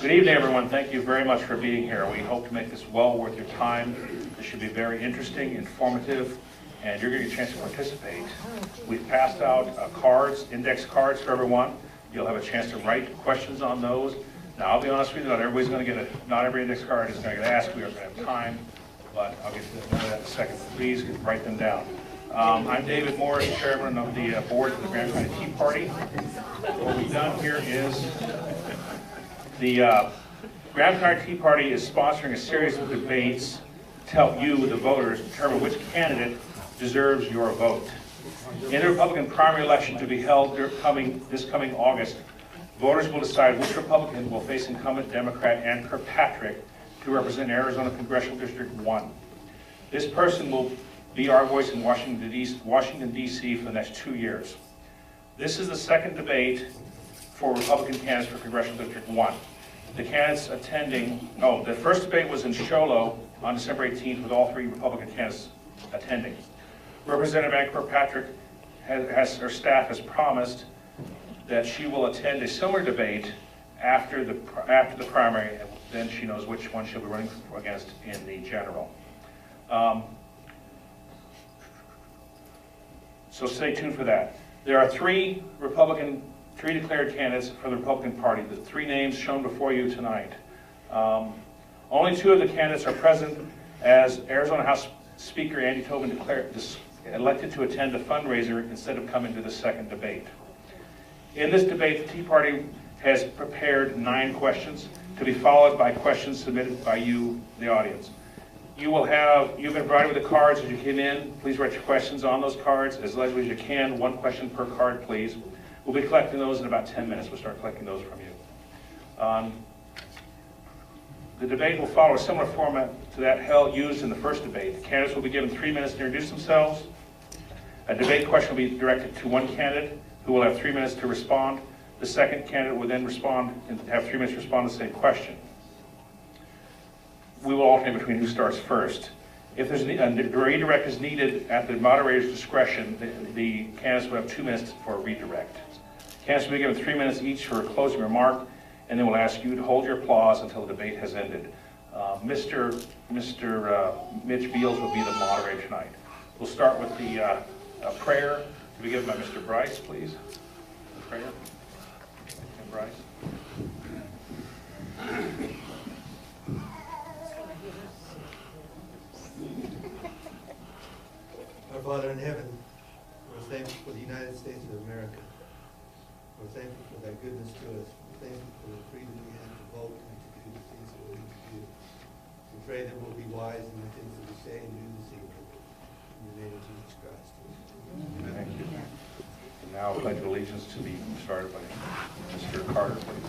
Good evening, everyone. Thank you very much for being here. We hope to make this well worth your time. This should be very interesting, informative, and you're going to get a chance to participate. We've passed out cards, index cards for everyone. You'll have a chance to write questions on those. Now, I'll be honest with you, not everybody's going to get not every index card is going to get asked. We are going to have time, but I'll get to that in a second. Please write them down. I'm David Morris, chairman of the board of the Grand County Tea Party. What we've done here is the Grand County Tea Party is sponsoring a series of debates to help you, the voters, determine which candidate deserves your vote. In the Republican primary election to be held this coming August, voters will decide which Republican will face incumbent Democrat Ann Kirkpatrick to represent Arizona Congressional District 1. This person will be our voice in Washington, D.C. for the next 2 years. This is the second debate for Republican candidates for Congressional District 1. The candidates attending, the first debate was in Sholo on December 18th with all 3 Republican candidates attending. Representative Ann Kirkpatrick her staff has promised that she will attend a similar debate after the primary, and then she knows which one she'll be running against in the general. So stay tuned for that. There are 3 declared candidates for the Republican Party, the 3 names shown before you tonight. Only 2 of the candidates are present, as Arizona House Speaker Andy Tobin elected to attend a fundraiser instead of coming to the second debate. In this debate, the Tea Party has prepared 9 questions to be followed by questions submitted by you, the audience. You've been provided with the cards as you came in. Please write your questions on those cards as legibly as you can. 1 question per card, please. We'll be collecting those in about 10 minutes. We'll start collecting those from you. The debate will follow a similar format to that used in the first debate. The candidates will be given 3 minutes to introduce themselves. A debate question will be directed to one candidate who will have 3 minutes to respond. The second candidate will then respond and have 3 minutes to respond to the same question. We will alternate between who starts first. If there's a redirect is needed at the moderator's discretion, the candidates will have 2 minutes for a redirect. Candidates will be given 3 minutes each for a closing remark, and then we'll ask you to hold your applause until the debate has ended. Mr. Mitch Beals will be the moderator tonight. We'll start with the prayer to be given by Mr. Bryce, please. The prayer. And Bryce. Our Father in heaven, we're thankful for the United States of America. We're thankful for thy goodness to us. We're thankful for the freedom we have to vote and to do the things that we need to do. We pray that we'll be wise in the things that we say and do this evening. In the name of Jesus Christ. Thank you. And now I pledge allegiance to be started by Mr. Carter, please.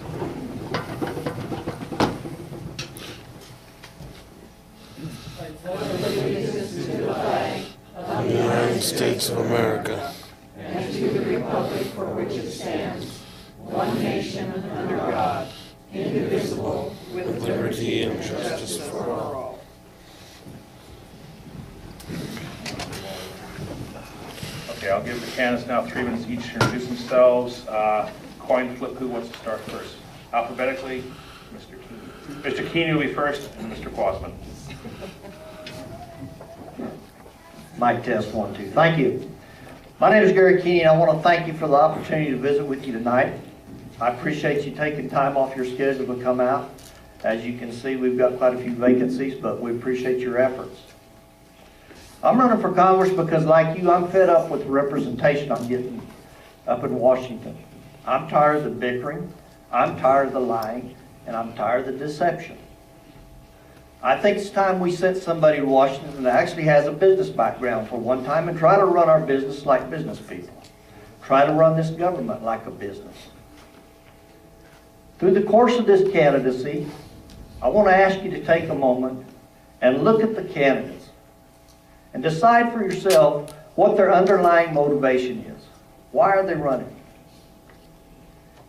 Allegiance to the flag of the United States of America and to the republic for which it stands, one nation under God, indivisible, with liberty and justice for all. Okay, I'll give the candidates now 3 minutes each to introduce themselves. Coin flip, who wants to start first? Alphabetically, Mr. Keeney. Mr. Keeney will be first, and Mr. Quasman. Mic test 1, 2. Thank you. My name is Gary Keeney, and I want to thank you for the opportunity to visit with you tonight. I appreciate you taking time off your schedule to come out. As you can see, we've got quite a few vacancies, but we appreciate your efforts. I'm running for Congress because, like you, I'm fed up with the representation I'm getting up in Washington. I'm tired of the bickering, I'm tired of the lying, and I'm tired of the deception. I think it's time we sent somebody to Washington that actually has a business background for one time and try to run our business like business people. Try to run this government like a business. Through the course of this candidacy, I want to ask you to take a moment and look at the candidates and decide for yourself what their underlying motivation is. Why are they running?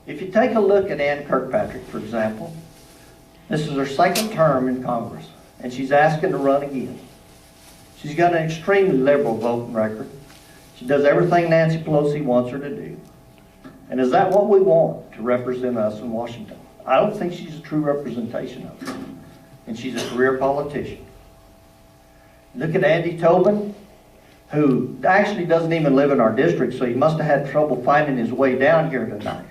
If you take a look at Ann Kirkpatrick, for example, this is her second term in Congress, and she's asking to run again. She's got an extremely liberal voting record. She does everything Nancy Pelosi wants her to do. And is that what we want to represent us in Washington? I don't think she's a true representation of it. And she's a career politician. Look at Andy Tobin, who actually doesn't even live in our district, so he must have had trouble finding his way down here tonight.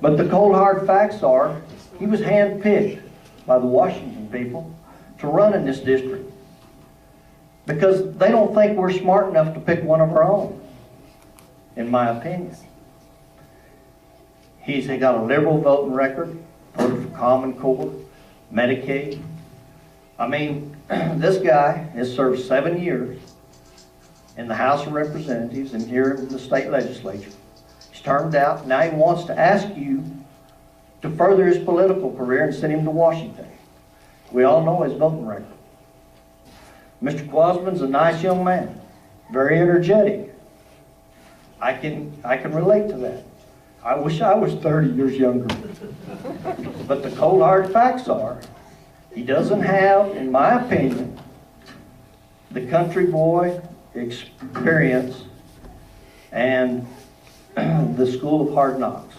But the cold hard facts are, he was handpicked by the Washington people to run in this district because they don't think we're smart enough to pick one of our own, in my opinion. He's got a liberal voting record, voted for Common Core, Medicaid. I mean, this guy has served 7 years in the House of Representatives and here in the state legislature. He's termed out. Now he wants to ask you to further his political career and send him to Washington. We all know his voting record. Mr. Quasman's a nice young man, very energetic. I can relate to that. I wish I was 30 years younger. But the cold hard facts are, he doesn't have, in my opinion, the country boy experience and the school of hard knocks.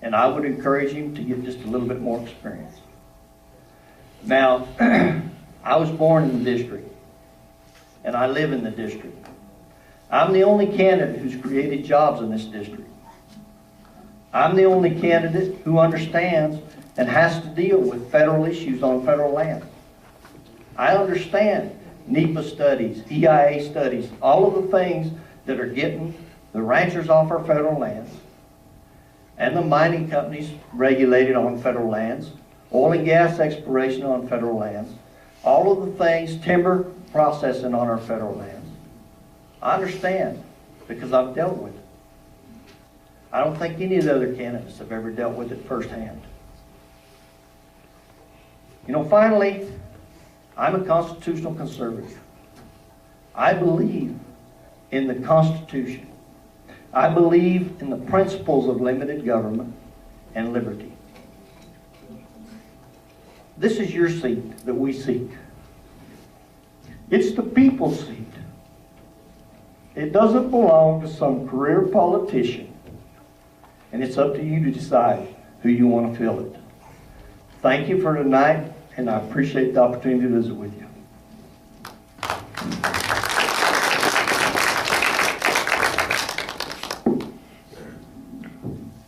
And I would encourage him to get just a little bit more experience. Now, I was born in the district, and I live in the district. I'm the only candidate who's created jobs in this district. I'm the only candidate who understands and has to deal with federal issues on federal land. I understand NEPA studies, EIA studies, all of the things that are getting the ranchers off our federal lands and the mining companies regulated on federal lands, oil and gas exploration on federal lands, all of the things, timber processing on our federal lands. I understand because I've dealt with it. I don't think any of the other candidates have ever dealt with it firsthand. You know, finally, I'm a constitutional conservative. I believe in the Constitution. I believe in the principles of limited government and liberty. This is your seat that we seek. It's the people's seat. It doesn't belong to some career politician. And it's up to you to decide who you want to fill it. Thank you for tonight, and I appreciate the opportunity to visit with you.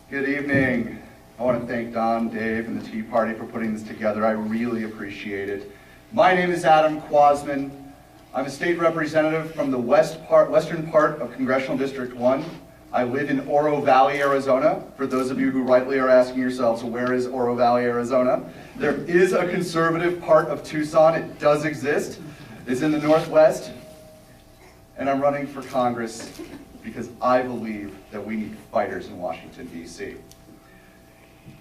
Good evening. I want to thank Don, Dave, and the Tea Party for putting this together. I really appreciate it. My name is Adam Quasman. I'm a state representative from the western part of Congressional District 1. I live in Oro Valley, Arizona. For those of you who rightly are asking yourselves, where is Oro Valley, Arizona? There is a conservative part of Tucson. It does exist. It's in the Northwest. And I'm running for Congress because I believe that we need fighters in Washington, D.C.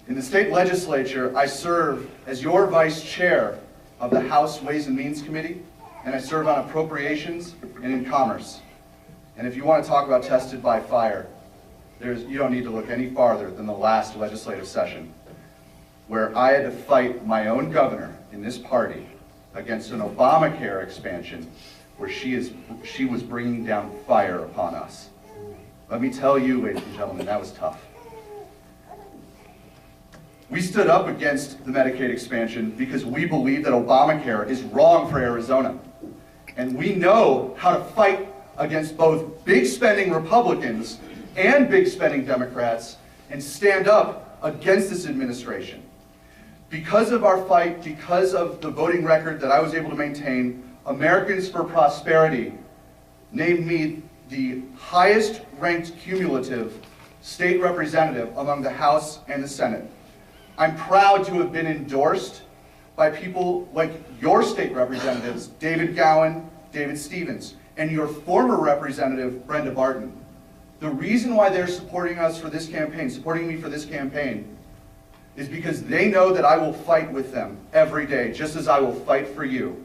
In the state legislature, I serve as your vice chair of the House Ways and Means Committee, and I serve on appropriations and in commerce. And if you want to talk about tested by fire, you don't need to look any farther than the last legislative session, where I had to fight my own governor in this party against an Obamacare expansion where she was bringing down fire upon us. Let me tell you, ladies and gentlemen, that was tough. We stood up against the Medicaid expansion because we believe that Obamacare is wrong for Arizona. And we know how to fight against both big spending Republicans and big spending Democrats and stand up against this administration. Because of our fight, because of the voting record that I was able to maintain, Americans for Prosperity named me the highest ranked cumulative state representative among the House and the Senate. I'm proud to have been endorsed by people like your state representatives, David Gowan, David Stevens, and your former representative, Brenda Barton. The reason why they're supporting us for this campaign, supporting me for this campaign, is because they know that I will fight with them every day, just as I will fight for you.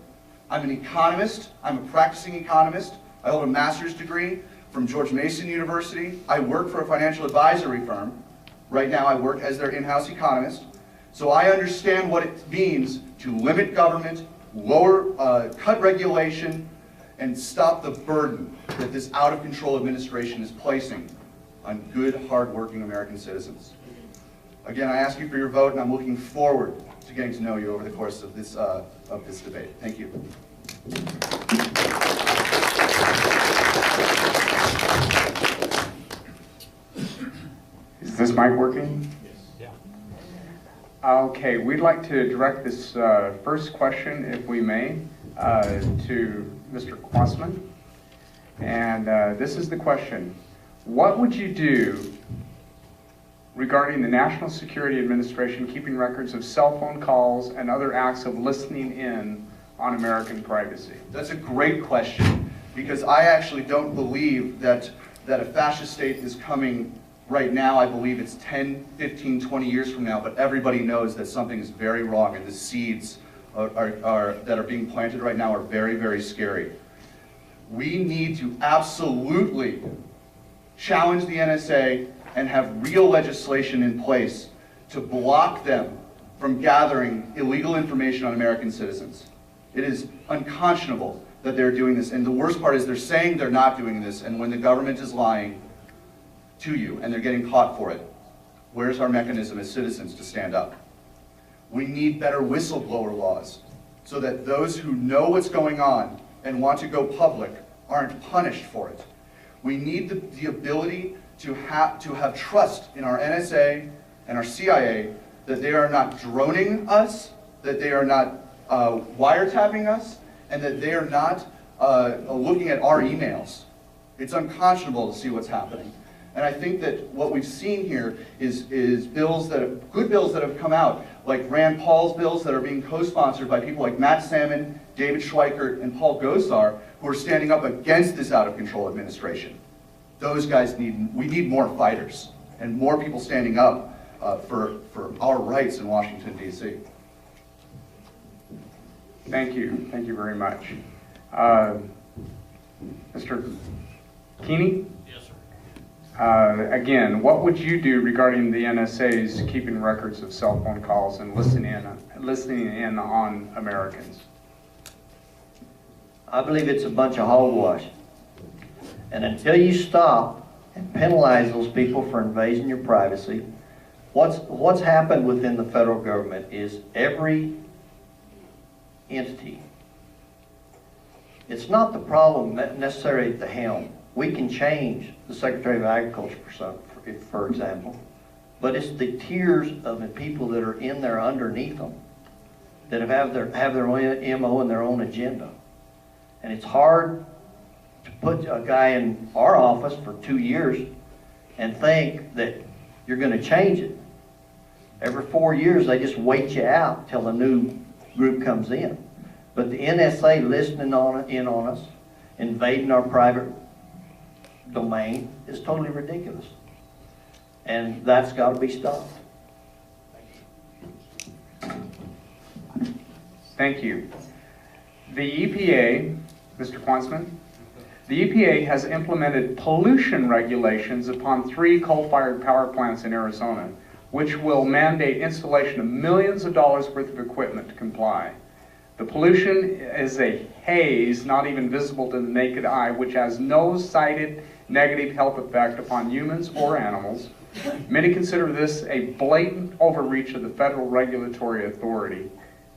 I'm an economist. I'm a practicing economist. I hold a master's degree from George Mason University. I work for a financial advisory firm. Right now I work as their in-house economist. So I understand what it means to limit government, cut regulation, and stop the burden that this out-of-control administration is placing on good, hard-working American citizens. Again, I ask you for your vote, and I'm looking forward to getting to know you over the course of this debate. Thank you. Is this mic working? Yes. Yeah. Okay, we'd like to direct this first question, if we may, to Mr. Quasman. And this is the question. What would you do regarding the National Security Administration keeping records of cell phone calls and other acts of listening in on American privacy? That's a great question, because I actually don't believe that a fascist state is coming right now. I believe it's 10, 15, 20 years from now, but everybody knows that something is very wrong, and the seeds that are being planted right now are very, very scary. We need to absolutely challenge the NSA and have real legislation in place to block them from gathering illegal information on American citizens. It is unconscionable that they're doing this, and the worst part is they're saying they're not doing this, and when the government is lying to you and they're getting caught for it, where's our mechanism as citizens to stand up? We need better whistleblower laws so that those who know what's going on and want to go public aren't punished for it. We need the ability to have trust in our NSA and our CIA that they are not droning us, that they are not wiretapping us, and that they are not looking at our emails. It's unconscionable to see what's happening. And I think that what we've seen here is good bills that have come out, like Rand Paul's bills that are being co-sponsored by people like Matt Salmon, David Schweikert, and Paul Gosar, who are standing up against this out-of-control administration. Those guys we need more fighters and more people standing up for our rights in Washington, D.C. Thank you very much. Mr. Keeney? Yes, sir. Again, what would you do regarding the NSA's keeping records of cell phone calls and listening in on Americans? I believe it's a bunch of hogwash. And until you stop and penalize those people for invading your privacy, what's happened within the federal government is every entity, it's not the problem necessarily at the helm. We can change the Secretary of Agriculture, for example, but it's the tiers of the people that are in there underneath them that have their own MO and their own agenda. And it's hard to put a guy in our office for 2 years and think that you're going to change it. Every 4 years, they just wait you out till a new group comes in. But the NSA listening in on us, invading our private domain, is totally ridiculous. And that's got to be stopped. Thank you. The EPA, Mr. Quansman, the EPA has implemented pollution regulations upon 3 coal-fired power plants in Arizona, which will mandate installation of millions of dollars worth of equipment to comply. The pollution is a haze not even visible to the naked eye, which has no cited negative health effect upon humans or animals. Many consider this a blatant overreach of the federal regulatory authority.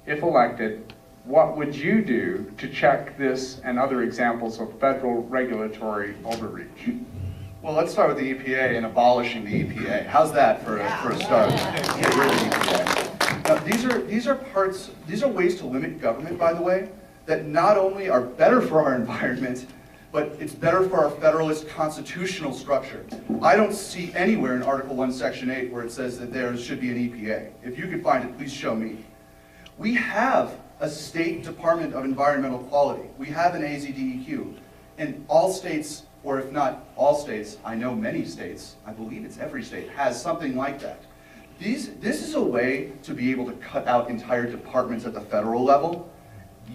If elected, what would you do to check this and other examples of federal regulatory overreach? Well, let's start with the EPA and abolishing the EPA. How's that for a start? Get rid of the EPA. Now, these are ways to limit government, by the way, that not only are better for our environment, but it's better for our federalist constitutional structure. I don't see anywhere in Article 1, Section 8 where it says that there should be an EPA. If you could find it, please show me. We have a state Department of Environmental Quality. We have an AZDEQ. And all states, or if not all states, I know many states, I believe it's every state, has something like that. This is a way to be able to cut out entire departments at the federal level,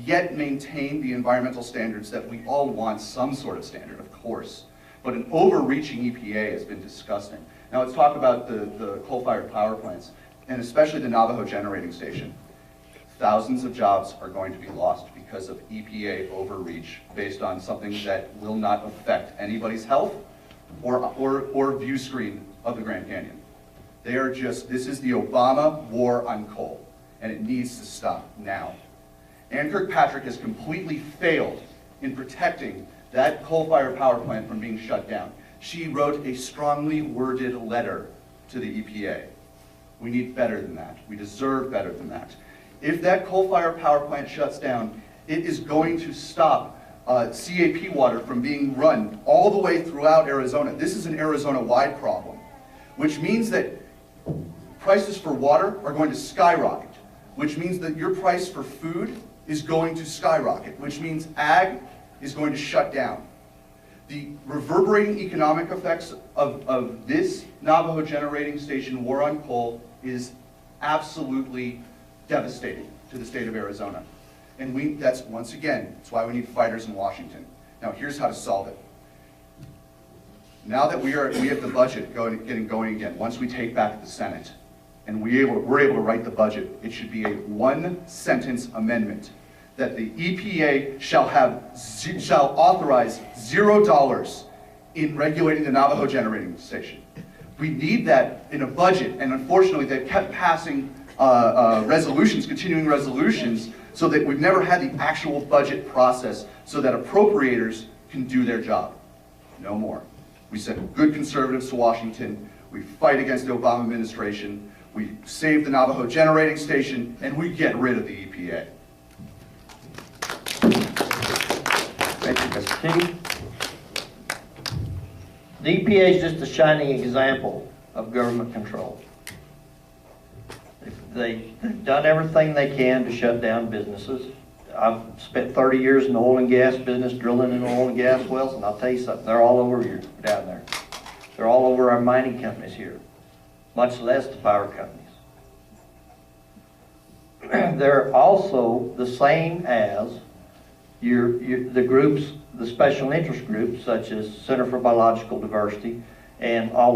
yet maintain the environmental standards that we all want, some sort of standard, of course. But an overreaching EPA has been disgusting. Now let's talk about the coal-fired power plants, and especially the Navajo generating station. Thousands of jobs are going to be lost because of EPA overreach based on something that will not affect anybody's health or view screen of the Grand Canyon. They are just, this is the Obama war on coal, and it needs to stop now. Ann Kirkpatrick has completely failed in protecting that coal-fired power plant from being shut down. She wrote a strongly worded letter to the EPA. We need better than that. We deserve better than that. If that coal-fired power plant shuts down, it is going to stop CAP water from being run all the way throughout Arizona. This is an Arizona-wide problem, which means that prices for water are going to skyrocket, which means that your price for food is going to skyrocket, which means ag is going to shut down. The reverberating economic effects of this Navajo generating station war on coal is absolutely devastating to the state of Arizona. And that's, once again, that's why we need fighters in Washington. Now here's how to solve it. Now that we have the budget getting going again, once we take back the Senate, and we're able to write the budget, it should be a one-sentence amendment that the EPA shall authorize $0 in regulating the Navajo generating station. We need that in a budget, and unfortunately they kept passing resolutions, continuing resolutions, so that we've never had the actual budget process so that appropriators can do their job. No more. We send good conservatives to Washington, we fight against the Obama administration, we save the Navajo generating station, and we get rid of the EPA. Thank you, Mr. King. The EPA is just a shining example of government control. They've done everything they can to shut down businesses. I've spent 30 years in the oil and gas business, drilling in oil and gas wells, and I'll tell you something, they're all over here, down there. They're all over our mining companies here, much less the power companies. They're also the same as the groups, the special interest groups, such as Center for Biological Diversity, and all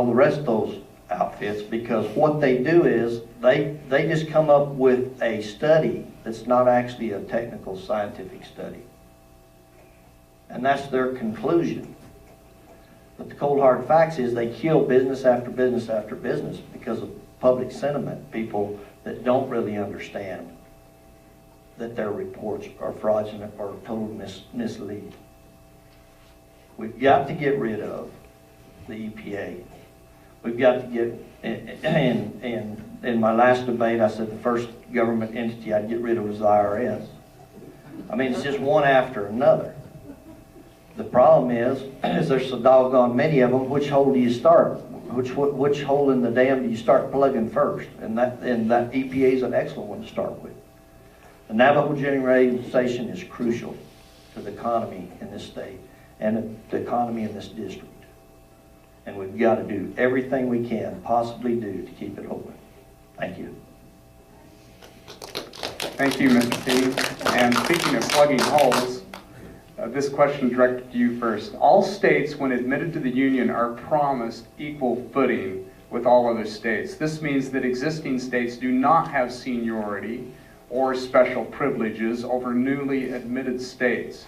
the rest of those outfits, because what they do is they just come up with a study that's not actually a technical scientific study. And that's their conclusion. But the cold hard facts is they kill business after business after business because of public sentiment, people that don't really understand that their reports are fraudulent or total mislead. We've got to get rid of the EPA. We've got to get, in my last debate, I said the first government entity I'd get rid of was the IRS. I mean, it's just one after another. The problem is there's so doggone many of them, which hole do you start? Which hole in the dam do you start plugging first? And that EPA is an excellent one to start with. The Navajo generating station is crucial to the economy in this state and the economy in this district. And we've got to do everything we can possibly do to keep it open. Thank you. Thank you, Mr. King. And speaking of plugging holes, this question directed to you first. All states, when admitted to the Union, are promised equal footing with all other states. This means that existing states do not have seniority or special privileges over newly admitted states.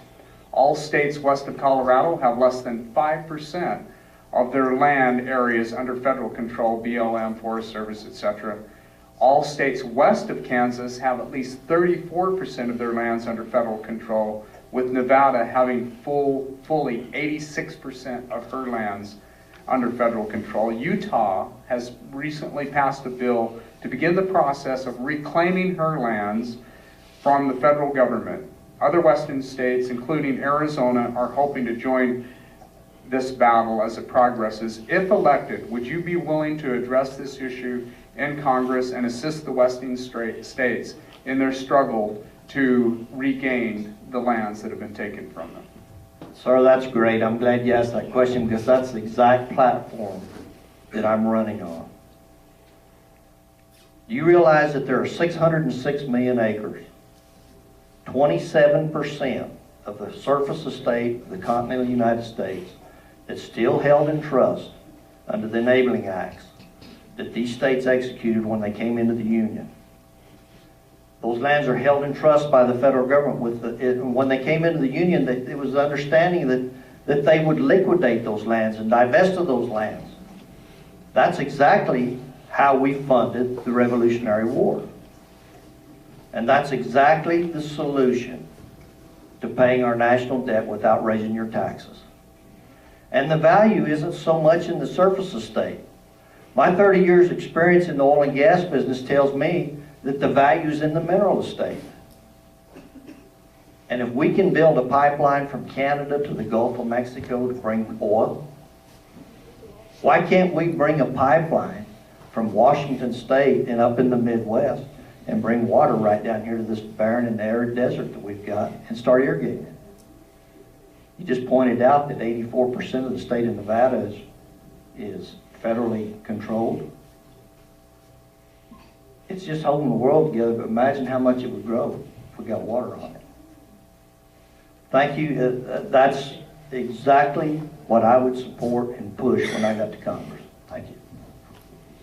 All states west of Colorado have less than 5% of their land areas under federal control, BLM, Forest Service, etc. All states west of Kansas have at least 34% of their lands under federal control, with Nevada having fully 86% of her lands under federal control. Utah has recently passed a bill to begin the process of reclaiming her lands from the federal government. Other western states, including Arizona, are hoping to join this battle as it progresses. If elected, would you be willing to address this issue in Congress and assist the western states in their struggle to regain the lands that have been taken from them. Sir, that's great. I'm glad you asked that question because that's the exact platform that I'm running on. Do you realize that there are 606 million acres? 27% of the surface estate of the continental United States that's still held in trust under the Enabling Acts that these states executed when they came into the Union. Those lands are held in trust by the federal government. When they came into the Union, it was the understanding that they would liquidate those lands and divest of those lands. That's exactly how we funded the Revolutionary War. And that's exactly the solution to paying our national debt without raising your taxes. And the value isn't so much in the surface estate. My 30 years experience in the oil and gas business tells me that the value is in the mineral estate. And if we can build a pipeline from Canada to the Gulf of Mexico to bring oil, why can't we bring a pipeline from Washington State and up in the Midwest and bring water right down here to this barren and arid desert that we've got and start irrigating it? You just pointed out that 84% of the state of Nevada is federally controlled. It's just holding the world together, but imagine how much it would grow if we got water on it. Thank you. That's exactly what I would support and push when I got to Congress. Thank you.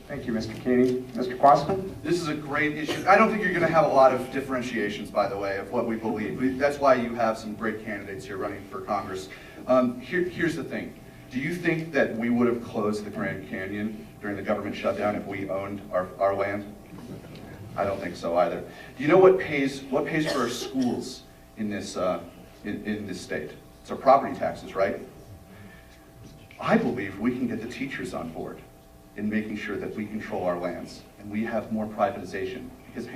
Thank you, Mr. Keeney. Mr. Quasman? This is a great issue. I don't think you're going to have a lot of differentiations, by the way, of what we believe. That's why you have some great candidates here running for Congress. Here's the thing. Do you think that we would have closed the Grand Canyon during the government shutdown if we owned our land? I don't think so either. Do you know what pays for our schools in this state? It's our property taxes, right? I believe we can get the teachers on board in making sure that we control our lands and we have more privatization. Because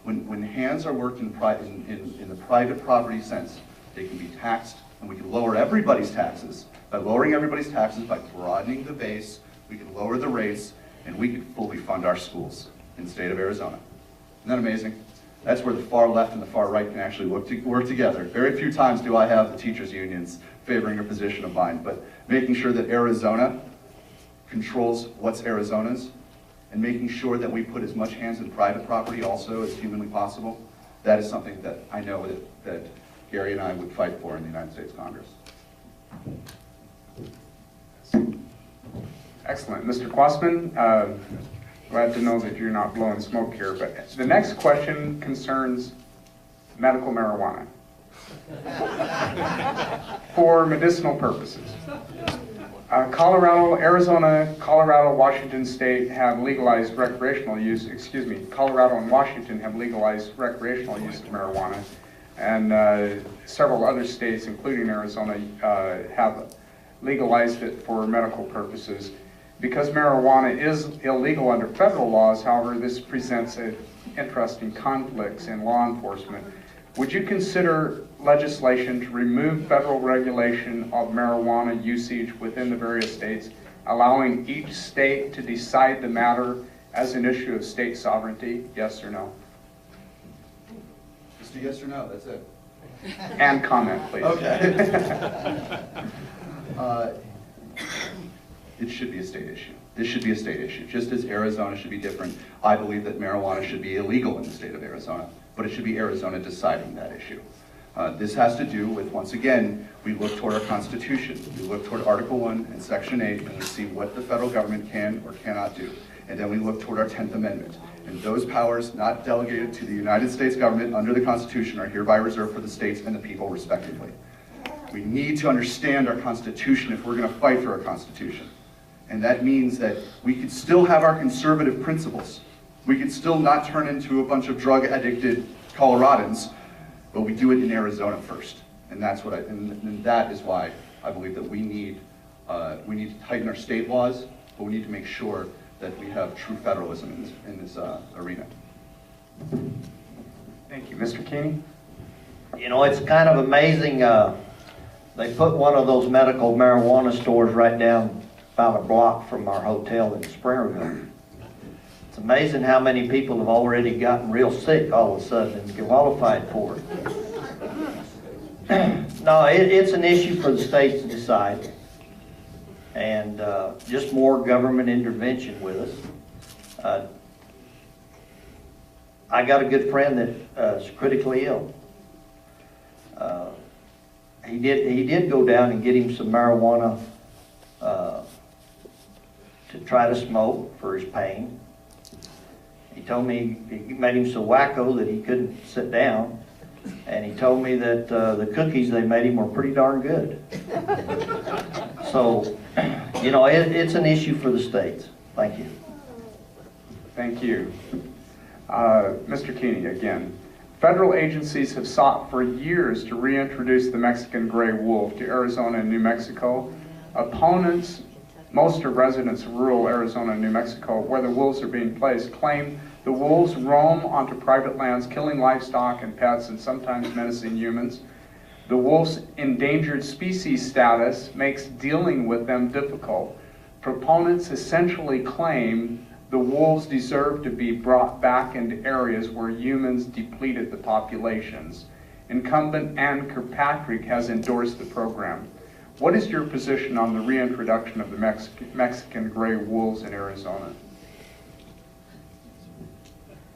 when hands are worked in the private property sense, they can be taxed, and we can lower everybody's taxes. By lowering everybody's taxes, by broadening the base, we can lower the rates, and we can fully fund our schools in the state of Arizona. Isn't that amazing? That's where the far left and the far right can actually work together. Very few times do I have the teachers' unions favoring a position of mine, but making sure that Arizona controls what's Arizona's, and making sure that we put as much hands in private property also as humanly possible, that is something that I know that Gary and I would fight for in the United States Congress. Excellent. Mr. Quasman, glad to know that you're not blowing smoke here, but the next question concerns medical marijuana for medicinal purposes. Arizona, Colorado, Washington State have legalized recreational use, Colorado and Washington have legalized recreational use of marijuana, and several other states, including Arizona, have legalized it for medical purposes. Because marijuana is illegal under federal laws, however, this presents interesting conflicts in law enforcement. Would you consider legislation to remove federal regulation of marijuana usage within the various states, allowing each state to decide the matter as an issue of state sovereignty? Yes or no? Just a yes or no, that's it. And comment, please. Okay. It should be a state issue. This should be a state issue. Just as Arizona should be different, I believe that marijuana should be illegal in the state of Arizona, but it should be Arizona deciding that issue. This has to do with, once again, we look toward our Constitution. We look toward Article 1 and Section 8, and we see what the federal government can or cannot do. And then we look toward our 10th Amendment. And those powers not delegated to the United States government under the Constitution are hereby reserved for the states and the people respectively. We need to understand our Constitution if we're going to fight for our Constitution. And that means that we could still have our conservative principles. We could still not turn into a bunch of drug-addicted Coloradans, but we do it in Arizona first. And that's what and that is why I believe that we need to tighten our state laws, but we need to make sure that we have true federalism in this arena. Thank you. Mr. Keeney? You know, it's kind of amazing. They put one of those medical marijuana stores right down about a block from our hotel in Springerville. It's amazing how many people have already gotten real sick all of a sudden and qualified for it. No, it's an issue for the states to decide. And just more government intervention with us. I got a good friend that is critically ill. He did go down and get him some marijuana to try to smoke for his pain. He told me he made him so wacko that he couldn't sit down. And he told me that the cookies they made him were pretty darn good. So, you know, it's an issue for the states. Thank you. Thank you. Mr. Keeney, again. Federal agencies have sought for years to reintroduce the Mexican gray wolf to Arizona and New Mexico. Opponents, most are residents of rural Arizona and New Mexico, where the wolves are being placed, claim the wolves roam onto private lands, killing livestock and pets and sometimes menacing humans. The wolf's endangered species status makes dealing with them difficult. Proponents essentially claim the wolves deserve to be brought back into areas where humans depleted the populations. Incumbent Ann Kirkpatrick has endorsed the program. What is your position on the reintroduction of the Mexican gray wolves in Arizona?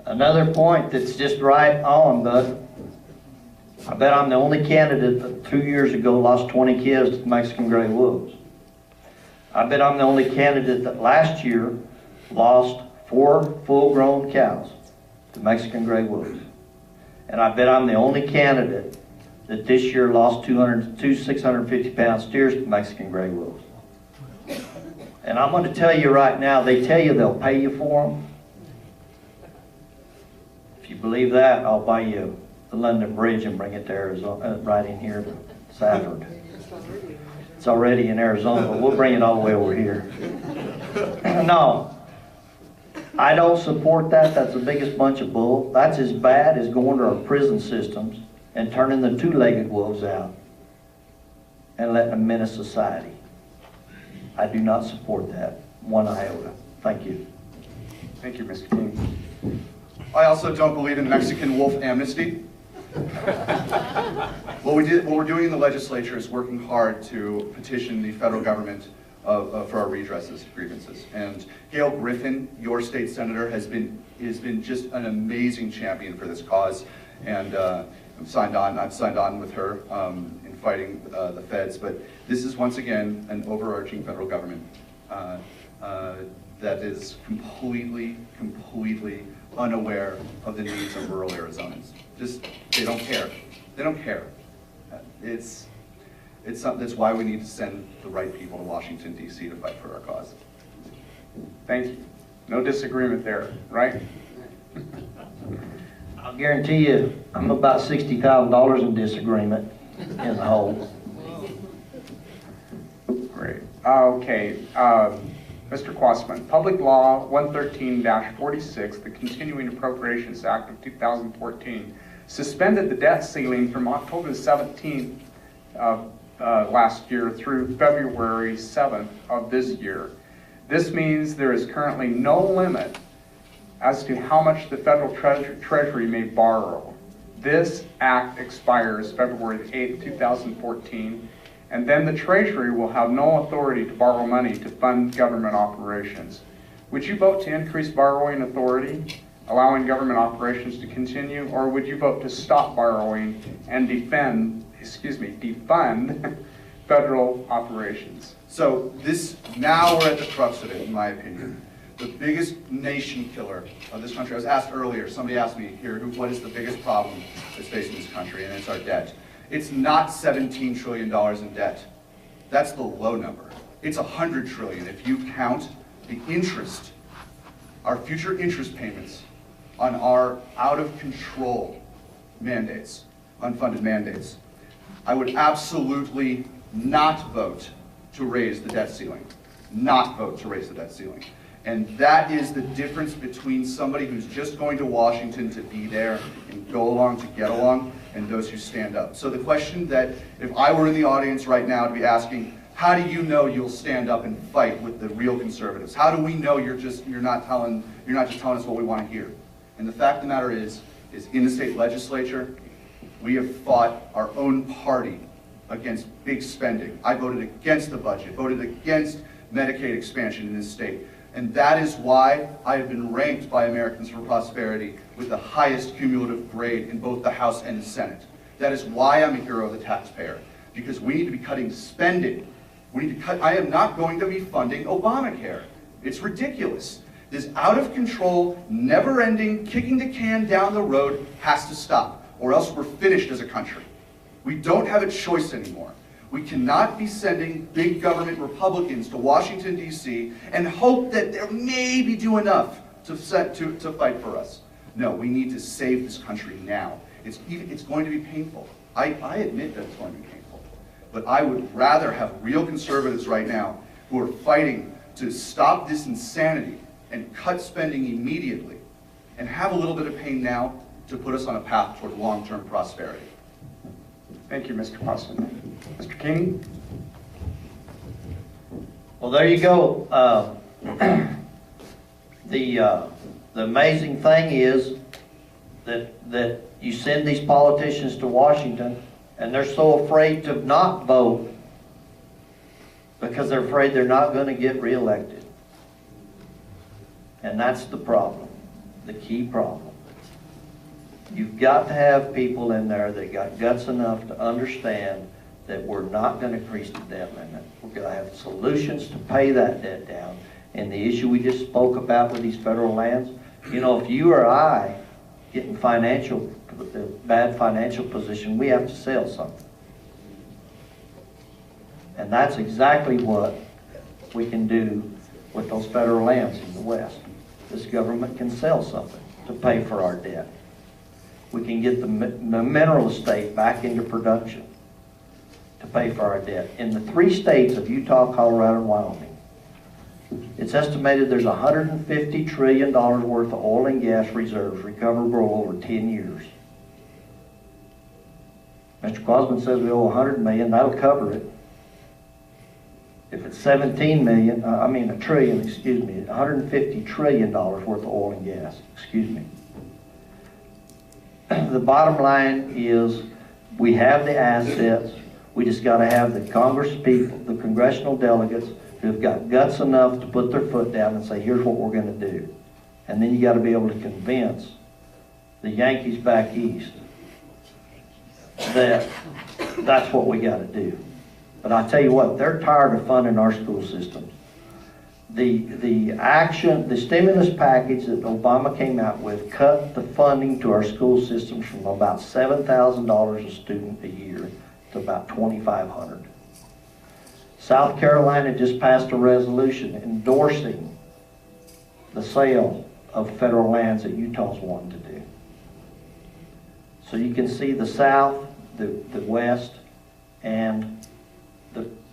Another point that's just right on, Bud. I bet I'm the only candidate that 2 years ago lost 20 kids to Mexican gray wolves. I bet I'm the only candidate that last year lost 4 full-grown cows to Mexican gray wolves. And I bet I'm the only candidate that this year lost 2 650-pound steers to Mexican gray wolves. And I'm going to tell you right now, they tell you they'll pay you for them. If you believe that, I'll buy you the London Bridge and bring it to Arizona, right in here to Safford. It's already in Arizona, but we'll bring it all the way over here. No, I don't support that. That's the biggest bunch of bull. That's as bad as going to our prison systems and turning the two-legged wolves out and letting them menace society. I do not support that one iota. Thank you. Thank you, Mr. King. I also don't believe in Mexican wolf amnesty. What we're doing in the legislature is working hard to petition the federal government for our redresses, grievances. And Gail Griffin, your state senator, has been just an amazing champion for this cause. And I've signed on with her in fighting the feds. But this is once again an overarching federal government that is completely unaware of the needs of rural Arizonans. They don't care. They don't care. It's something that's why we need to send the right people to Washington, D.C. to fight for our cause. Thank you. No disagreement there, right? I'll guarantee you, I'm about $60,000 in disagreement in the whole. Great. Okay. Mr. Quasman, Public Law 113-46, the Continuing Appropriations Act of 2014, suspended the debt ceiling from October 17th of last year through February 7th of this year. This means there is currently no limit as to how much the federal treasury may borrow. This act expires February 8th, 2014, and then the Treasury will have no authority to borrow money to fund government operations. Would you vote to increase borrowing authority, allowing government operations to continue, or would you vote to stop borrowing and defund federal operations? So now we're at the crux of it, in my opinion. The biggest nation killer of this country, I was asked earlier, somebody asked me here, what is the biggest problem that's facing this country, and it's our debt. It's not $17 trillion in debt. That's the low number. It's $100 trillion if you count the interest, our future interest payments on our out-of-control mandates, unfunded mandates. I would absolutely not vote to raise the debt ceiling. Not vote to raise the debt ceiling. And that is the difference between somebody who's just going to Washington to be there and go along to get along, and those who stand up. So the question that, if I were in the audience right now, to be asking, How do you know you'll stand up and fight with the real conservatives? How do we know you're not just telling us what we want to hear? And the fact of the matter is in the state legislature, we have fought our own party against big spending. I voted against the budget, voted against Medicaid expansion in this state. And that is why I have been ranked by Americans for Prosperity with the highest cumulative grade in both the House and the Senate. That is why I'm a hero of the taxpayer, because we need to be cutting spending. We need to cut. I am not going to be funding Obamacare. It's ridiculous. This out of control, never ending, kicking the can down the road has to stop, or else we're finished as a country. We don't have a choice anymore. We cannot be sending big government Republicans to Washington, D.C. and hope that they maybe do enough to fight for us. No, we need to save this country now. It's going to be painful. I admit that it's going to be painful. But I would rather have real conservatives right now who are fighting to stop this insanity and cut spending immediately and have a little bit of pain now to put us on a path toward long-term prosperity. Thank you, Mr. Quasman. Mr. Keeney? Well, there you go. The amazing thing is that you send these politicians to Washington and they're so afraid to not vote because they're afraid they're not going to get reelected. And that's the problem, the key problem. You've got to have people in there that got guts enough to understand that we're not going to increase the debt limit. We're going to have solutions to pay that debt down. And the issue we just spoke about with these federal lands, you know, if you or I get in bad financial position, we have to sell something. And that's exactly what we can do with those federal lands in the West. This government can sell something to pay for our debt. We can get the mineral estate back into production to pay for our debt. In the 3 states of Utah, Colorado, and Wyoming, it's estimated there's $150 trillion worth of oil and gas reserves recoverable over 10 years. Mr. Quasman says we owe $100 million, that'll cover it. If it's $150 trillion, $150 trillion worth of oil and gas, The bottom line is we have the assets. We just got to have the Congress people, the congressional delegates who've got guts enough to put their foot down and say, here's what we're going to do. And then you got to be able to convince the Yankees back east that that's what we got to do. But I tell you what, they're tired of funding our school systems. The stimulus package that Obama came out with cut the funding to our school systems from about $7,000 a student a year to about $2,500. South Carolina just passed a resolution endorsing the sale of federal lands that Utah's wanting to do. So you can see the South, the West, and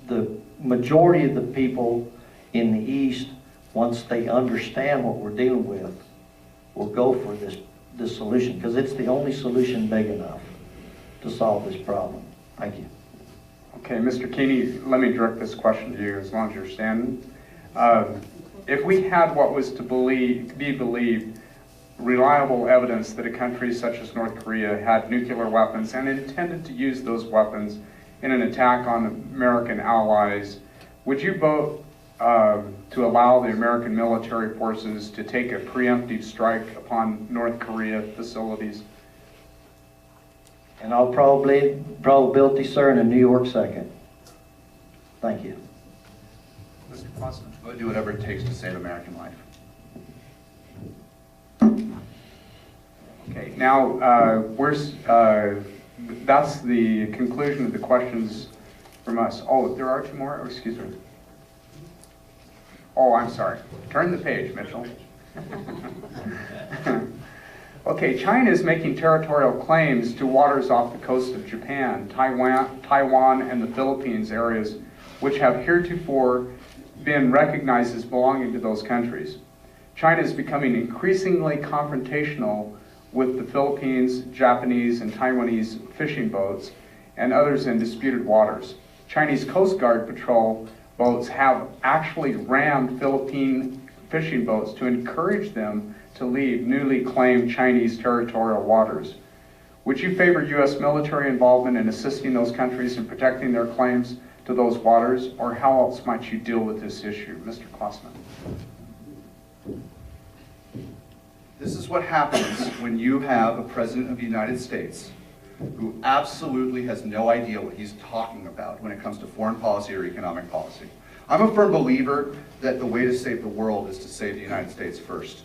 the majority of the people in the East, once they understand what we're dealing with, will go for this solution, because it's the only solution big enough to solve this problem. Thank you. Okay, Mr. Keeney, let me direct this question to you as long as you're standing. If we had what was to be believed reliable evidence that a country such as North Korea had nuclear weapons and intended to use those weapons in an attack on American allies, would you vote to allow the American military forces to take a preemptive strike upon North Korea facilities? And I'll probability, sir, in a New York second. Thank you. Mr. Quasman. I would do whatever it takes to save American life. Okay, now that's the conclusion of the questions from us. Oh, there are 2 more? Oh, excuse me. Oh, I'm sorry. Turn the page, Mitchell. Okay, China is making territorial claims to waters off the coast of Japan, Taiwan, and the Philippines areas, which have heretofore been recognized as belonging to those countries. China is becoming increasingly confrontational with the Philippines, Japanese, and Taiwanese fishing boats and others in disputed waters. Chinese Coast Guard patrol boats have actually rammed Philippine fishing boats to encourage them to leave newly claimed Chinese territorial waters. Would you favor U.S. military involvement in assisting those countries in protecting their claims to those waters, or how else might you deal with this issue? Mr. Klossman. This is what happens when you have a president of the United States who absolutely has no idea what he's talking about when it comes to foreign policy or economic policy. I'm a firm believer that the way to save the world is to save the United States first.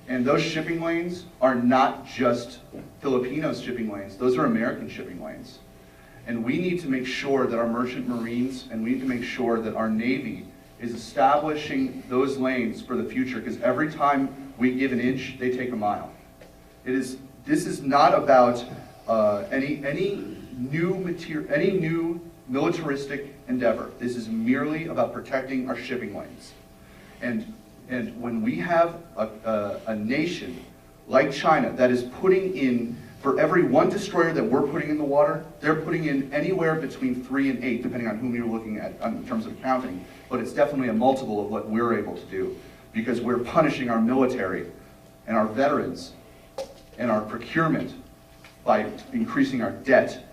And those shipping lanes are not just Filipino shipping lanes, those are American shipping lanes. And we need to make sure that our merchant marines, and we need to make sure that our Navy is establishing those lanes for the future, because every time we give an inch, they take a mile. This is not about any new militaristic endeavor. This is merely about protecting our shipping lanes. And when we have a nation like China that is putting in, for every one destroyer that we're putting in the water, they're putting in anywhere between 3 and 8, depending on whom you're looking at in terms of counting. But it's definitely a multiple of what we're able to do, because we're punishing our military and our veterans and our procurement by increasing our debt,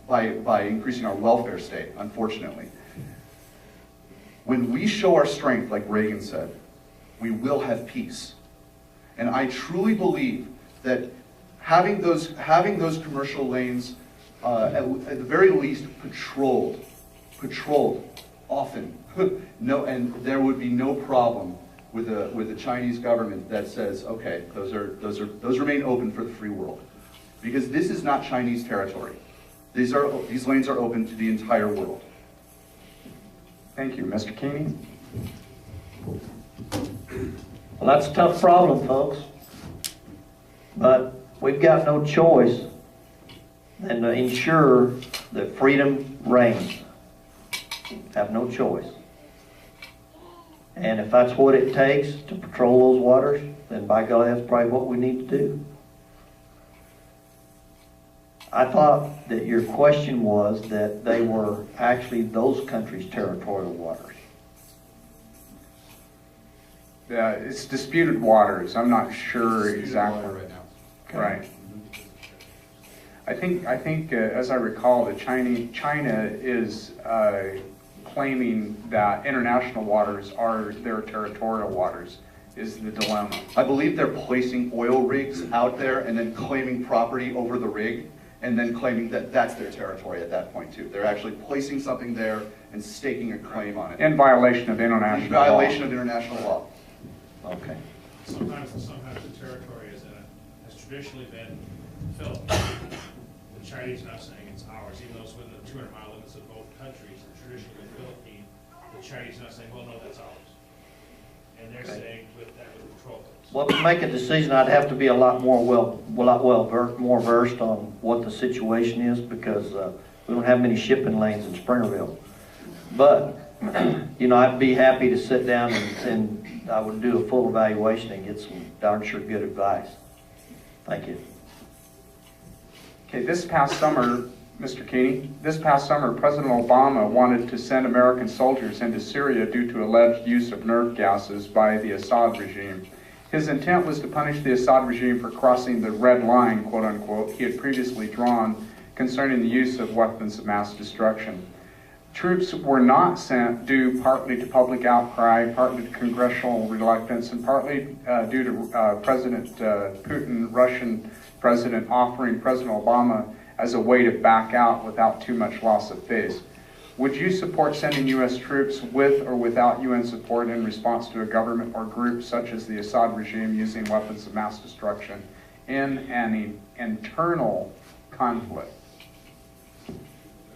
by increasing our welfare state, unfortunately. When we show our strength, like Reagan said, we will have peace. And I truly believe that having those commercial lanes, at the very least, patrolled often, and there would be no problem with the Chinese government that says, okay, those remain open for the free world, because this is not Chinese territory. These lanes are open to the entire world. Thank you. Mr. Keeney? Well, that's a tough problem, folks. But we've got no choice than to ensure that freedom reigns. Have no choice. And if that's what it takes to patrol those waters, then by golly, that's probably what we need to do. I thought that your question was that they were actually those countries' territorial waters. It's disputed waters. I'm not sure exactly. Right now. Okay. Right. I think, as I recall, that China is claiming that international waters are their territorial waters. Is the dilemma? I believe they're placing oil rigs out there and then claiming property over the rig, and then claiming that that's their territory at that point too. They're actually placing something there and staking a claim on it. In violation of international law. In violation of international law. Okay. Sometimes the territory has traditionally been Philippines. The Chinese are not saying it's ours, even though it's within the 200-mile limits of both countries. It's traditionally been Philippine. The Chinese are not saying, well, no, that's ours. And they're saying with control boats. Well, to make a decision, I'd have to be a lot more more versed on what the situation is, because we don't have many shipping lanes in Springerville. But you know, I'd be happy to sit down and I would do a full evaluation and get some darn sure good advice. Thank you. Okay, this past summer, Mr. Keeney, this past summer, President Obama wanted to send American soldiers into Syria due to alleged use of nerve gases by the Assad regime. His intent was to punish the Assad regime for crossing the red line, quote unquote, he had previously drawn concerning the use of weapons of mass destruction. Troops were not sent due partly to public outcry, partly to congressional reluctance, and partly due to President Putin, Russian president, offering President Obama as a way to back out without too much loss of face. Would you support sending U.S. troops with or without UN support in response to a government or group such as the Assad regime using weapons of mass destruction in an internal conflict?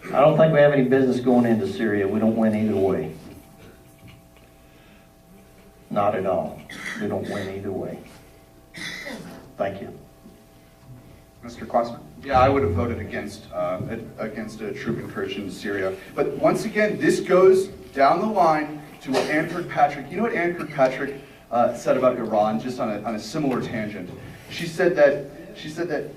I don't think we have any business going into Syria. We don't win either way. Not at all. We don't win either way. Thank you. Mr. Klossman? Yeah, I would have voted against a troop incursion in Syria. But once again, this goes down the line to what Ann Kirkpatrick, you know what Ann Kirkpatrick said about Iran, just on a similar tangent. She said that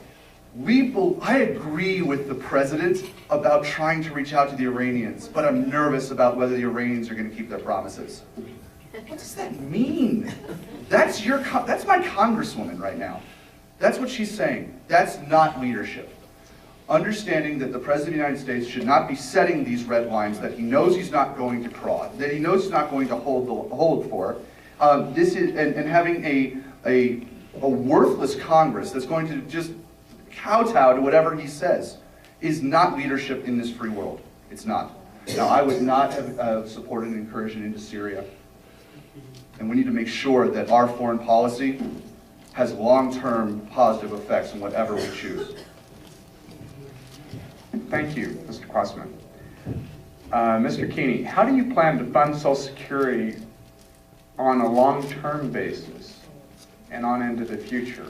I agree with the president about trying to reach out to the Iranians, but I'm nervous about whether the Iranians are going to keep their promises. What does that mean? That's my congresswoman right now. That's what she's saying. That's not leadership. Understanding that the President of the United States should not be setting these red lines that he knows he's not going to cross, that he knows he's not going to hold for. And having a worthless Congress that's going to just kowtow to whatever he says is not leadership in this free world. It's not. Now, I would not have supported an incursion into Syria. And we need to make sure that our foreign policy has long-term positive effects on whatever we choose. Thank you, Mr. Quasman. Mr. Keeney, how do you plan to fund Social Security on a long-term basis and on into the future?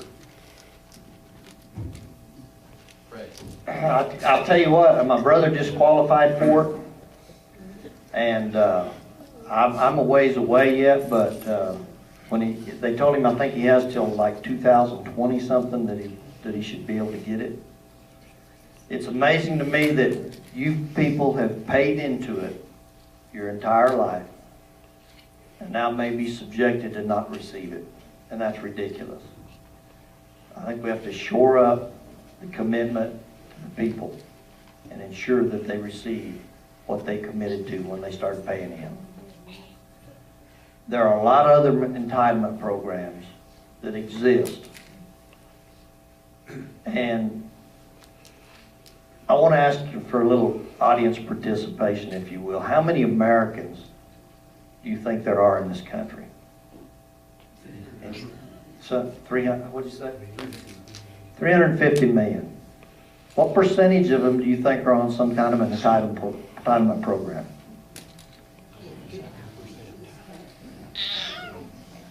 I'll tell you what, my brother just qualified for it, and I'm a ways away yet, but when they told him, I think he has till like 2020 something that he should be able to get it. It's amazing to me that you people have paid into it your entire life and now may be subjected to not receive it, and that's ridiculous. I think we have to shore up the commitment to the people and ensure that they receive what they committed to when they started paying in. There are a lot of other entitlement programs that exist, and I want to ask you for a little audience participation, if you will. How many Americans do you think there are in this country? So 300, what'd you say? 350 million. What percentage of them do you think are on some kind of an entitlement program?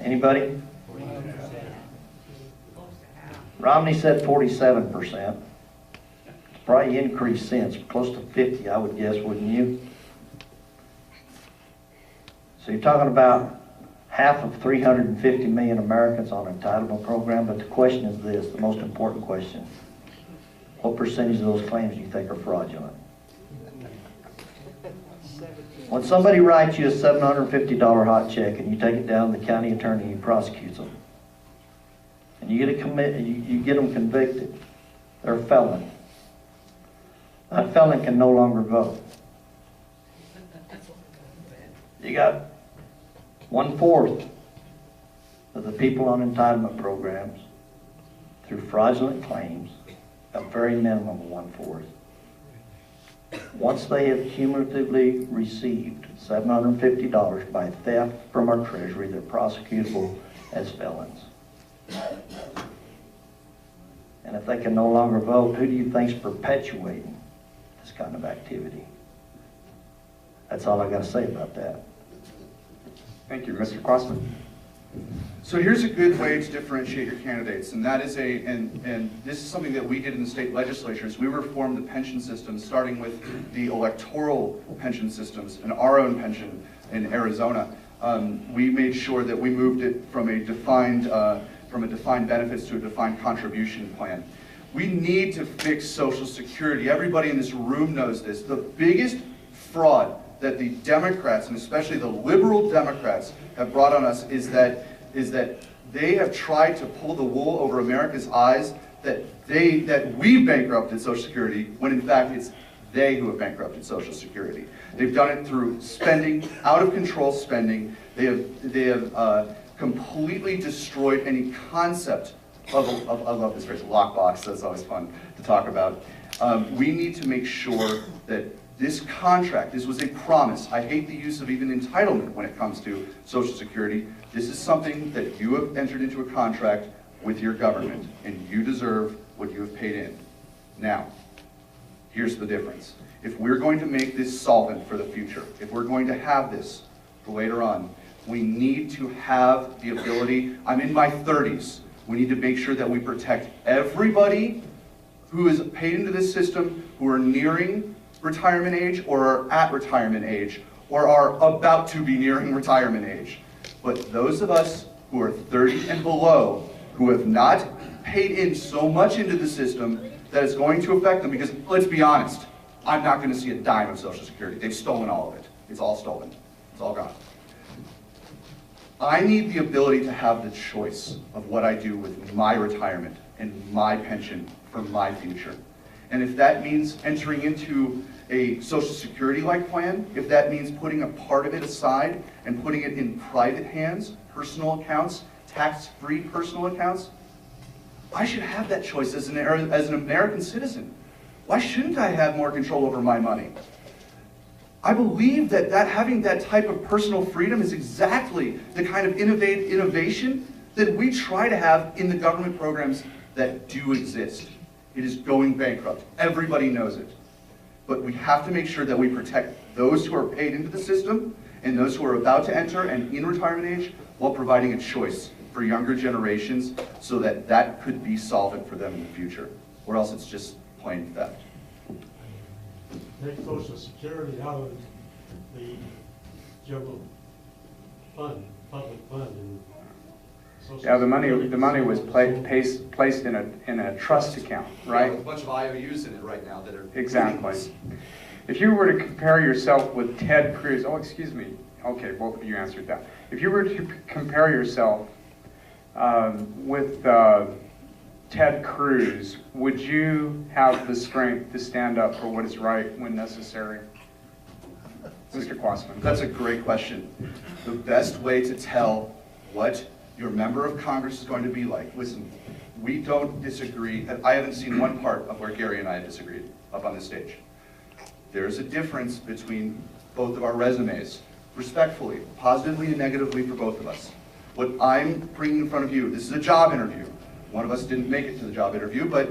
Anybody? Romney said 47%. It's probably increased since, close to 50, I would guess, wouldn't you? So you're talking about half of 350 million Americans on an entitlement program, but the question is this, the most important question. What percentage of those claims do you think are fraudulent? When somebody writes you a $750 hot check and you take it down to the county attorney and he prosecutes them, and you get them convicted, they're a felon. That felon can no longer vote. You got 1/4 of the people on entitlement programs through fraudulent claims, a very minimum of 1/4. Once they have cumulatively received $750 by theft from our treasury, they're prosecutable as felons. And if they can no longer vote, who do you think's perpetuating this kind of activity? That's all I got to say about that. Thank you. Mr. Quasman. So here's a good way to differentiate your candidates, and that is and this is something that we did in the state legislatures. We reformed the pension system, starting with the electoral pension systems and our own pension in Arizona. We made sure that we moved it from a defined benefits to a defined contribution plan. We need to fix Social Security. Everybody in this room knows this. The biggest fraud that the Democrats, and especially the liberal Democrats, have brought on us is that they have tried to pull the wool over America's eyes that we bankrupted Social Security, when in fact it's they who have bankrupted Social Security. They've done it through spending, out of control spending. They have completely destroyed any concept of I love this phrase, lockbox. That's always fun to talk about. We need to make sure that this contract, this was a promise. I hate the use of even entitlement when it comes to Social Security. This is something that you have entered into a contract with your government, and you deserve what you have paid in. Now, here's the difference. If we're going to make this solvent for the future, if we're going to have this for later on, we need to have the ability. I'm in my 30s. We need to make sure that we protect everybody who is paid into this system, who are nearing retirement age or are at retirement age or are about to be nearing retirement age. But those of us who are 30 and below, who have not paid in so much into the system that it's going to affect them, because let's be honest, I'm not going to see a dime of Social Security. They've stolen all of it. It's all stolen. It's all gone. I need the ability to have the choice of what I do with my retirement and my pension for my future. And if that means entering into a Social Security-like plan, if that means putting a part of it aside and putting it in private hands, personal accounts, tax-free personal accounts, I should have that choice as an American citizen. Why shouldn't I have more control over my money? I believe that having that type of personal freedom is exactly the kind of innovation that we try to have in the government programs that do exist. It is going bankrupt. Everybody knows it. But we have to make sure that we protect those who are paid into the system and those who are about to enter and in retirement age, while providing a choice for younger generations so that that could be solvent for them in the future. Or else it's just plain theft. Take Social Security out of the general fund, public fund, and Social Yeah, the money was Security- placed in a trust account, right? With a bunch of IOUs in it right now that are Exactly. If you were to compare yourself with Ted Cruz, oh, excuse me, okay, both of you answered that. If you were to compare yourself with Ted Cruz, would you have the strength to stand up for what is right when necessary? Mr. Quasman. That's a great question. The best way to tell what your member of Congress is going to be like, listen, we don't disagree. I haven't seen one part of where Gary and I have disagreed up on this stage. There's a difference between both of our resumes, respectfully, positively and negatively for both of us. What I'm bringing in front of you, this is a job interview. One of us didn't make it to the job interview, but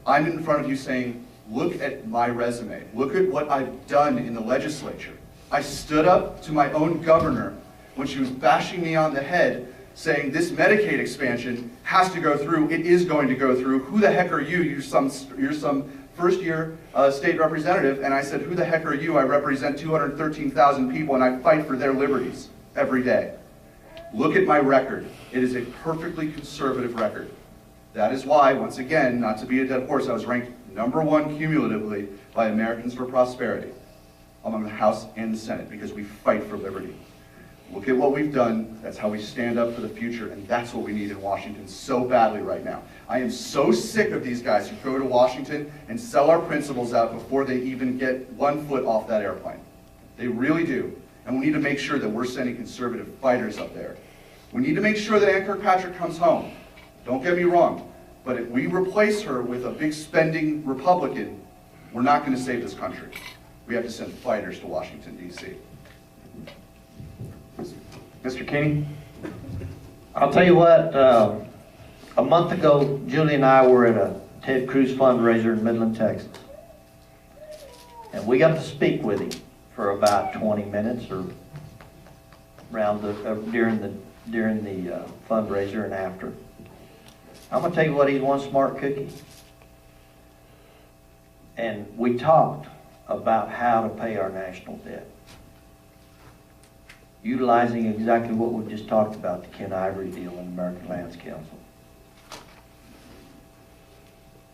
I'm in front of you saying, look at my resume. Look at what I've done in the legislature. I stood up to my own governor when she was bashing me on the head, saying this Medicaid expansion has to go through. It is going to go through. Who the heck are you? You're some first-year state representative. And I said, who the heck are you? I represent 213,000 people, and I fight for their liberties every day. Look at my record. It is a perfectly conservative record. That is why, once again, not to be a dead horse, I was ranked #1 cumulatively by Americans for Prosperity among the House and the Senate, because we fight for liberty. Look at what we've done. That's how we stand up for the future, and that's what we need in Washington so badly right now. I am so sick of these guys who go to Washington and sell our principles out before they even get 1 foot off that airplane. They really do. And we need to make sure that we're sending conservative fighters up there. We need to make sure that Ann Kirkpatrick comes home. Don't get me wrong. But if we replace her with a big spending Republican, we're not going to save this country. We have to send fighters to Washington, D.C. Mr. Keeney? I'll tell you what, a month ago, Julie and I were at a Ted Cruz fundraiser in Midland, Texas. And we got to speak with him for about 20 minutes or around during the fundraiser and after. I'm going to tell you what, he's one smart cookie. And we talked about how to pay our national debt, utilizing exactly what we just talked about, the Ken Ivory deal in the American Lands Council.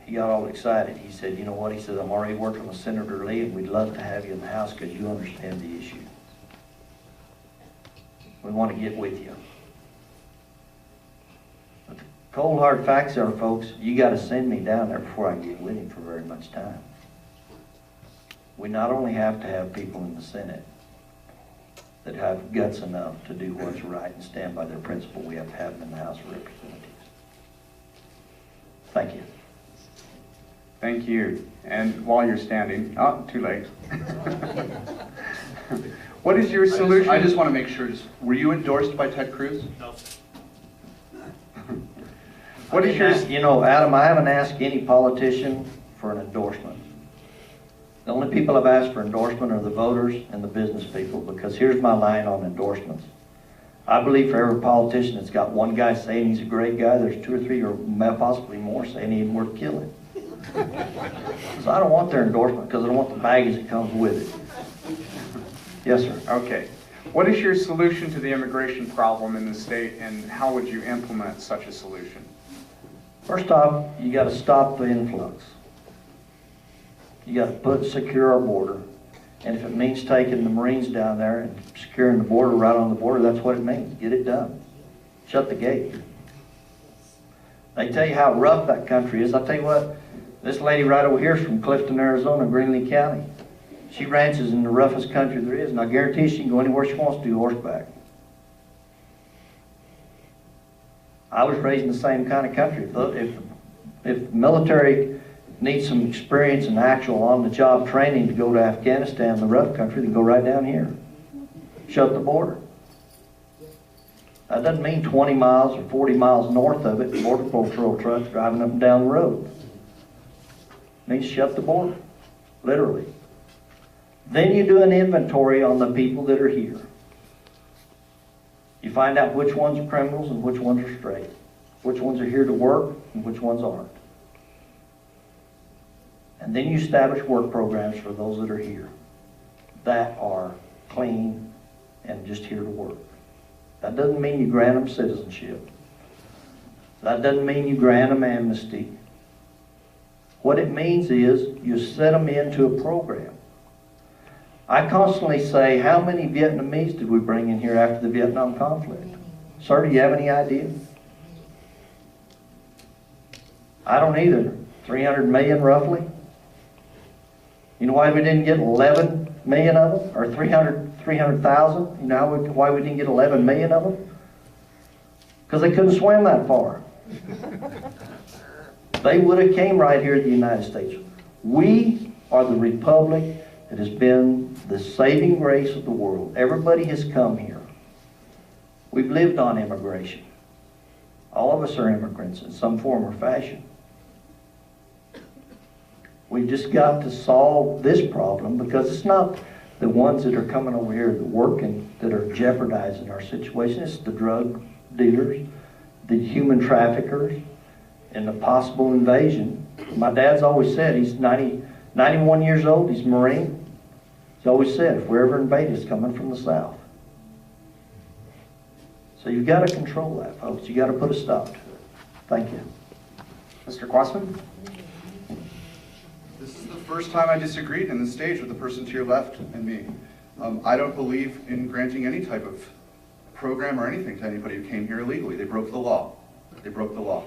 He got all excited. He said, you know what? He said, I'm already working with Senator Lee, and we'd love to have you in the House because you understand the issue. We want to get with you. But the cold hard facts are, folks, you got to send me down there before I can get with him for very much time. We not only have to have people in the Senate that have guts enough to do what's right and stand by their principle, we have to have them in the House of Representatives. Thank you. Thank you. And while you're standing, oh, too late. What is your solution? I just want to make sure, were you endorsed by Ted Cruz? No. What is your... You know, Adam, I haven't asked any politician for an endorsement. The only people I've asked for endorsement are the voters and the business people, because here's my line on endorsements. I believe for every politician that's got one guy saying he's a great guy, there's 2 or 3 or possibly more saying he ain't worth killing. So I don't want their endorsement because I don't want the baggage that comes with it. Yes, sir. Okay. What is your solution to the immigration problem in the state, and how would you implement such a solution? First off, you gotta stop the influx. You gotta secure our border. And if it means taking the Marines down there and securing the border, right on the border, that's what it means. Get it done. Shut the gate. They tell you how rough that country is. I'll tell you what, this lady right over here is from Clifton, Arizona, Greenlee County. She ranches in the roughest country there is, and I guarantee she can go anywhere she wants to horseback. I was raised in the same kind of country. If the military needs some experience and actual on-the-job training to go to Afghanistan, the rough country, then go right down here. Shut the border. That doesn't mean 20 miles or 40 miles north of it, Border Patrol trucks driving up and down the road. It means shut the border, literally. Then you do an inventory on the people that are here. You find out which ones are criminals and which ones are straight, which ones are here to work and which ones aren't. And then you establish work programs for those that are here that are clean and just here to work. That doesn't mean you grant them citizenship. That doesn't mean you grant them amnesty. What it means is you set them into a program. I constantly say, how many Vietnamese did we bring in here after the Vietnam conflict? Sir, do you have any idea? I don't either. 300 million roughly? You know why we didn't get 11 million of them? Or 300,000? You know why we didn't get 11 million of them? Because they couldn't swim that far. They would have came right here to the United States. We are the republic that has been the saving grace of the world. Everybody has come here. We've lived on immigration. All of us are immigrants in some form or fashion. We've just got to solve this problem, because it's not the ones that are coming over here that working that are jeopardizing our situation. It's the drug dealers, the human traffickers, and the possible invasion. My dad's always said, he's 91 years old, he's a Marine. He's always said, if we're ever invaded, it's coming from the south. So you've got to control that, folks. You've got to put a stop to it. Thank you. Mr. Quasman? This is the first time I disagreed in the stage with the person to your left and me. I don't believe in granting any type of program or anything to anybody who came here illegally. They broke the law. They broke the law.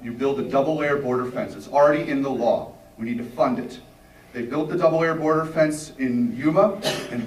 You build a double-layer border fence. It's already in the law. We need to fund it. They built the double-layer border fence in Yuma and